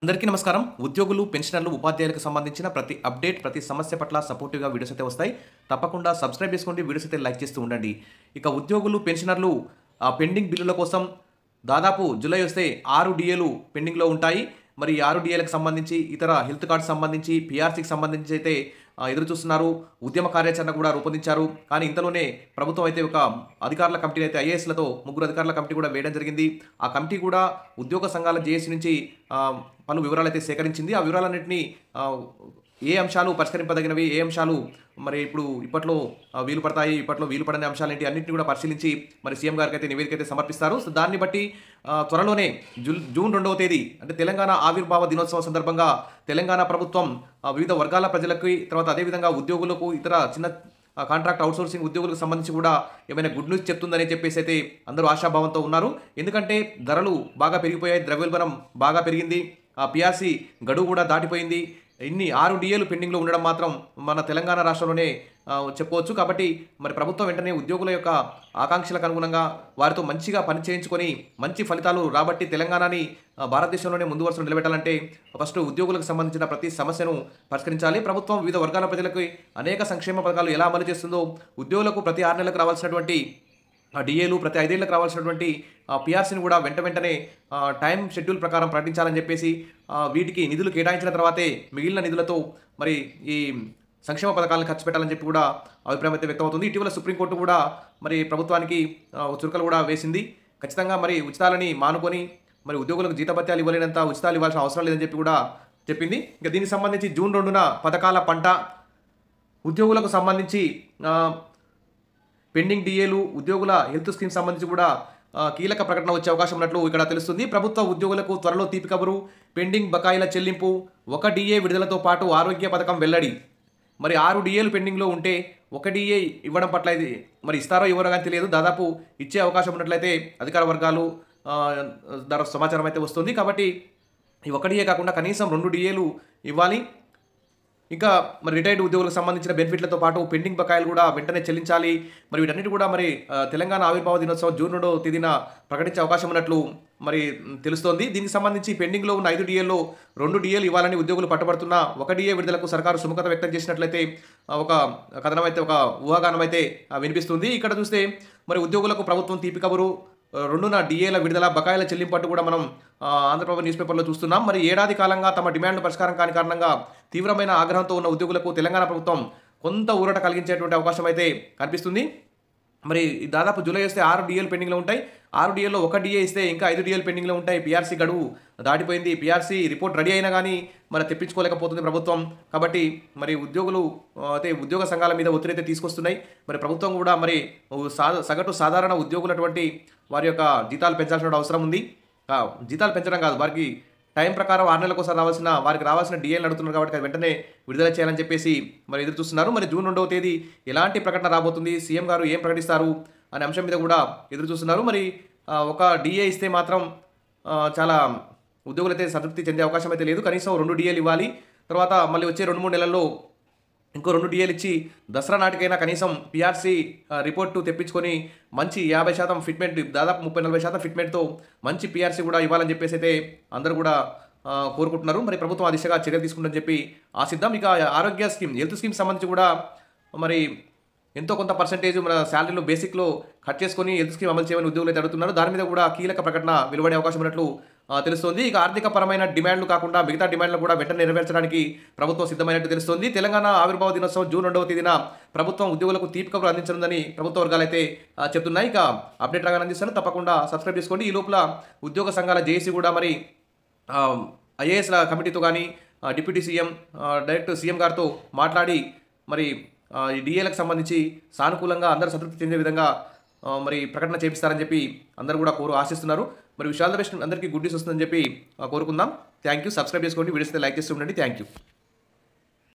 అందరికీ నమస్కారం. ఉద్యోగులు, పెన్షనర్లు, ఉపాధ్యాయులకు సంబంధించిన ప్రతి అప్డేట్, ప్రతి సమస్య పట్ల సపోర్టివ్‌గా వీడియోస్ అయితే వస్తాయి. తప్పకుండా సబ్స్క్రైబ్ చేసుకోండి. వీడియోస్ అయితే లైక్ చేస్తూ ఉండండి. ఇక ఉద్యోగులు, పెన్షనర్లు పెండింగ్ బిల్లుల కోసం దాదాపు జూలై వస్తే 6 డీఏలు పెండింగ్‌లో ఉంటాయి. మరి 6 డీఏలకు సంబంధించి, ఇతర హెల్త్ కార్డ్స్ సంబంధించి, పీఆర్సీకి సంబంధించి అయితే ఎదురు చూస్తున్నారు. ఉద్యమ కార్యాచరణ కూడా రూపొందించారు. కానీ ఇంతలోనే ప్రభుత్వం అయితే ఒక అధికారుల కమిటీని అయితే ఐఏఎస్‌లతో ముగ్గురు అధికారుల కమిటీ కూడా వేయడం జరిగింది. ఆ కమిటీ కూడా ఉద్యోగ సంఘాల జేఏసీ నుంచి పలు వివరాలైతే సేకరించింది. ఆ వివరాలన్నింటినీ ఏ అంశాలు పరిష్కరింపదగినవి, ఏ అంశాలు మరి ఇప్పట్లో వీలు పడతాయి, ఇప్పట్లో వీలు పడని అంశాలేంటి అన్నింటినీ కూడా పరిశీలించి మరి సీఎం గారికి అయితే నివేదిక అయితే సమర్పిస్తారు. సో దాన్ని బట్టి త్వరలోనే జూన్ 2వ తేదీ అంటే తెలంగాణ ఆవిర్భావ దినోత్సవం సందర్భంగా తెలంగాణ ప్రభుత్వం వివిధ వర్గాల ప్రజలకి, తర్వాత అదేవిధంగా ఉద్యోగులకు, ఇతర చిన్న కాంట్రాక్ట్ అవుట్సోర్సింగ్ ఉద్యోగులకు సంబంధించి కూడా ఏమైనా గుడ్ న్యూస్ చెప్తుందని చెప్పేసి అయితే అందరూ ఆశాభావంతో ఉన్నారు. ఎందుకంటే ధరలు బాగా పెరిగిపోయాయి, ద్రవ్యోల్బణం బాగా పెరిగింది, పీఆర్సీ గడువు కూడా దాటిపోయింది. ఇన్ని 6 డీఏలు పెండింగ్లో ఉండడం మాత్రం మన తెలంగాణ రాష్ట్రంలోనే చెప్పుకోవచ్చు. కాబట్టి మరి ప్రభుత్వం వెంటనే ఉద్యోగుల యొక్క ఆకాంక్షలకు అనుగుణంగా వారితో మంచిగా పని చేయించుకొని మంచి ఫలితాలు రాబట్టి తెలంగాణని భారతదేశంలోనే ముందు వరుసలో నిలబెట్టాలంటే ఫస్ట్ ఉద్యోగులకు సంబంధించిన ప్రతి సమస్యను పరిష్కరించాలి. ప్రభుత్వం వివిధ వర్గాల ప్రజలకు అనేక సంక్షేమ పథకాలు ఎలా అమలు చేస్తుందో ఉద్యోగులకు ప్రతి 6 నెలలకు రావాల్సినటువంటి డీఏలు, ప్రతి 5 ఏళ్లకు రావాల్సినటువంటి పీఆర్సీని కూడా వెంటనే టైం షెడ్యూల్ ప్రకారం ప్రకటించాలని చెప్పేసి వీటికి నిధులు కేటాయించిన తర్వాతే మిగిలిన నిధులతో మరి ఈ సంక్షేమ పథకాలను ఖర్చు పెట్టాలని చెప్పి కూడా అభిప్రాయం అయితే వ్యక్తమవుతుంది. ఇటీవల సుప్రీంకోర్టు కూడా మరి ప్రభుత్వానికి చురుకలు కూడా వేసింది. ఖచ్చితంగా మరి ఉచితాలని మానుకొని మరి ఉద్యోగులకు జీతభత్యాలు ఇవ్వలేనంత ఉచితాలు ఇవ్వాల్సిన అవసరం లేదని చెప్పి కూడా చెప్పింది. ఇక దీనికి సంబంధించి జూన్ 2న పథకాల పంట, ఉద్యోగులకు సంబంధించి పెండింగ్ డీఏలు, ఉద్యోగుల హెల్త్ స్కీమ్ సంబంధించి కూడా కీలక ప్రకటన వచ్చే అవకాశం ఉన్నట్లు ఇక్కడ తెలుస్తుంది. ప్రభుత్వ ఉద్యోగులకు త్వరలో తీపి కబురు, పెండింగ్ బకాయిల చెల్లింపు, 1 డీఏ విడుదలతో పాటు ఆరోగ్య పథకం వెల్లడి. మరి 6 డీఏలు పెండింగ్లో ఉంటే 1 డీఏ ఇవ్వడం పట్ల ఇది మరి ఇస్తారో ఇవ్వరో కానీ తెలియదు. దాదాపు ఇచ్చే అవకాశం ఉన్నట్లయితే అధికార వర్గాలు ద్వారా సమాచారం అయితే వస్తుంది. కాబట్టి ఈ 1 డీఏ కాకుండా కనీసం 2 డీఏలు ఇవ్వాలి. ఇంకా మరి రిటైర్డ్ ఉద్యోగులకు సంబంధించిన బెనిఫిట్లతో పాటు పెండింగ్ బకాయిలు కూడా వెంటనే చెల్లించాలి. మరి వీటన్నిటి కూడా మరి తెలంగాణ ఆవిర్భావ దినోత్సవం జూన్ 2వ తేదీన ప్రకటించే అవకాశం ఉన్నట్లు మరి తెలుస్తోంది. దీనికి సంబంధించి పెండింగ్లో ఉన్న 5 డీఏల్లో 2 డీఏలు ఇవ్వాలని ఉద్యోగులు పట్టుబడుతున్న 1 డీఏ విడుదలకు సర్కారు సుముఖత వ్యక్తం చేసినట్లయితే ఒక కథనం అయితే, ఒక ఊహాగానం అయితే వినిపిస్తుంది. ఇక్కడ చూస్తే మరి ఉద్యోగులకు ప్రభుత్వం తీపి కబురు, 2న డీఏల విడుదల, బకాయిల చెల్లింపట్టు కూడా మనం ఆంధ్రప్రభ న్యూస్ పేపర్లో చూస్తున్నాం. మరి ఏడాది కాలంగా తమ డిమాండ్లు పరిష్కారం కాని కారణంగా తీవ్రమైన ఆగ్రహంతో ఉన్న ఉద్యోగులకు తెలంగాణ ప్రభుత్వం కొంత ఊరట కలిగించేటువంటి అవకాశం అయితే కనిపిస్తుంది. మరి దాదాపు జూలై వస్తే 6 డీఏలు పెండింగ్లో ఉంటాయి. 6 డీఏల్లో 1 డీఏ ఇస్తే ఇంకా 5 డీఏలు పెండింగ్లో ఉంటాయి. పీఆర్సీ గడువు దాటిపోయింది. పీఆర్సీ రిపోర్ట్ రెడీ అయినా కానీ మరి తెప్పించుకోలేకపోతుంది ప్రభుత్వం. కాబట్టి మరి ఉద్యోగులు అయితే ఉద్యోగ సంఘాల మీద ఒత్తిడి అయితే తీసుకొస్తున్నాయి. మరి ప్రభుత్వం కూడా మరి సగటు సాధారణ ఉద్యోగులటువంటి వారి యొక్క జీతాలు పెంచాల్సిన అవసరం ఉంది. జీతాలు పెంచడం కాదు, వారికి టైం ప్రకారం 6 నెలలకు ఒకసారి వారికి రావాల్సిన డీఏలు అడుగుతున్నారు. కాబట్టి అది వెంటనే విడుదల చేయాలని చెప్పేసి మరి ఎదురు చూస్తున్నారు. మరి జూన్ 2వ తేదీ ఎలాంటి ప్రకటన రాబోతుంది, సీఎం గారు ఏం ప్రకటిస్తారు అనే అంశం మీద కూడా ఎదురు చూస్తున్నారు. మరి 1 డీఏ ఇస్తే మాత్రం చాలా ఉద్యోగులు అయితే సంతృప్తి చెందే అవకాశం అయితే లేదు. కనీసం 2 డీఏలు ఇవ్వాలి. తర్వాత మళ్ళీ వచ్చే 2-3 నెలల్లో ఇంకో 2 డీఏలు ఇచ్చి దసరా నాటికైనా కనీసం పీఆర్సీ రిపోర్టు తెప్పించుకొని మంచి 50% ఫిట్మెంట్, దాదాపు 30-40% ఫిట్మెంట్తో మంచి పీఆర్సీ కూడా ఇవ్వాలని చెప్పేసి అయితే అందరూ కూడా కోరుకుంటున్నారు. మరి ప్రభుత్వం ఆ దిశగా చర్యలు తీసుకుంటుందని చెప్పి ఆశిద్దాం. ఇక ఆరోగ్య స్కీమ్, హెల్త్ స్కీమ్ సంబంధించి కూడా మరి ఎంతో కొంత పర్సెంటేజ్ మన శాలరీలో బేసిక్లో కట్ చేసుకొని హెల్త్ స్కీమ్ అమలు చేయమని ఉద్యోగులు అయితే అడుగుతున్నారు. దాని మీద కూడా కీలక ప్రకటన వెలువడే అవకాశం ఉన్నట్లు తెలుస్తోంది. ఇక ఆర్థిక పరమైన డిమాండ్లు కాకుండా మిగతా డిమాండ్లు కూడా వెంటనే నెరవేర్చడానికి ప్రభుత్వం సిద్ధమైనట్టు తెలుస్తోంది. తెలంగాణ ఆవిర్భావ దినోత్సవం జూన్ 2వ తేదీన ప్రభుత్వం ఉద్యోగులకు తీపి కబురు అందించనుందని ప్రభుత్వ వర్గాలు అయితే చెప్తున్నాయి. ఇక అప్డేట్ రాగానే అందిస్తాను, తప్పకుండా సబ్స్క్రైబ్ చేసుకోండి. ఈ లోపల ఉద్యోగ సంఘాల జేఏసీ కూడా మరి ఐఏఎస్ల కమిటీతో కానీ డిప్యూటీ సీఎం డైరెక్ట్ సీఎం గారితో మాట్లాడి మరి ఈ డీఏలకు సంబంధించి సానుకూలంగా అందరూ సంతృప్తి చెందే విధంగా మరి ప్రకటన చేపిస్తారని చెప్పి అందరూ కూడా ఆశిస్తున్నారు. మరి విషయాల బెస్ట్ అందరికీ గుడ్ న్యూస్ వస్తుందని చెప్పి కోరుకుందాం. Thank you. సబ్స్క్రైబ్ చేసుకోండి, వీడియోస్ అయితే లైక్ చేస్తూ ఉండండి. Thank you.